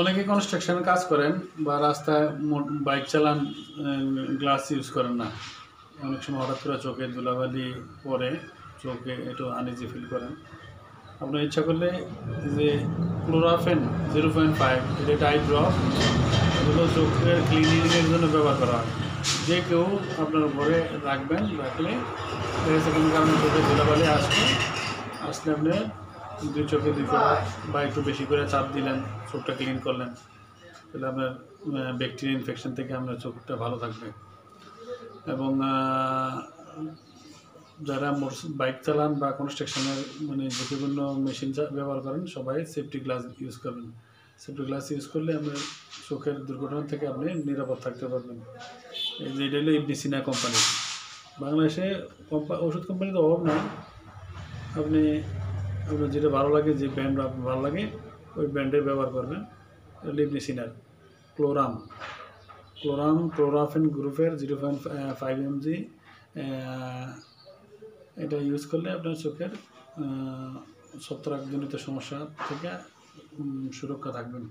অনেকে কনস্ট্রাকশনে কাজ করেন বা রাস্তায় বাইক চালান, গ্লাস ইউজ করেন না। অনেক সময় হঠাৎ করে চোখে ধুলাবালি পরে চোখে একটু আনইজি ফিল করেন। আপনার ইচ্ছা করলে যে ক্লোরাফেন 0.5 এটা একটা আই ড্রপ, এগুলো চোখের ক্লিনিংয়ের জন্য ব্যবহার করা হয়। যে কেউ আপনার ঘরে রাখবেন, রাখলে কোনো কারণে চোখে ধুলাবালি আসলে আপনি দুই চোখে 2 ফোঁটা বা একটু বেশি করে চাপ দিলেন, চোখটা ক্লিন করলেন, তাহলে আপনার ব্যাকটেরিয়া ইনফেকশন থেকে আপনার চোখটা ভালো থাকবে। এবং যারা বাইক চালান বা কনস্ট্রাকশনের ঝুঁকিপূর্ণ মেশিন ব্যবহার করেন, সবাই সেফটি গ্লাস ইউজ করবেন। সেফটি গ্লাস ইউজ করলে আপনার চোখের দুর্ঘটনা থেকে আপনি নিরাপদ থাকতে পারবেন। এই যে এটা হলো ইবনে সিনা কোম্পানি। বাংলাদেশে ওষুধ কোম্পানির অভাব নাই। আপনার যেটা ভালো লাগে, যে ব্র্যান্ড ভালো লাগে, ওই ব্র্যান্ডের ব্যবহার করবেন। ইবনে সিনার ক্লোরাফেন গ্রুপের 0.5 mg এটা ইউজ করলে আপনার চোখের ছত্রাকজনিত সমস্যা থেকে সুরক্ষা থাকবেন।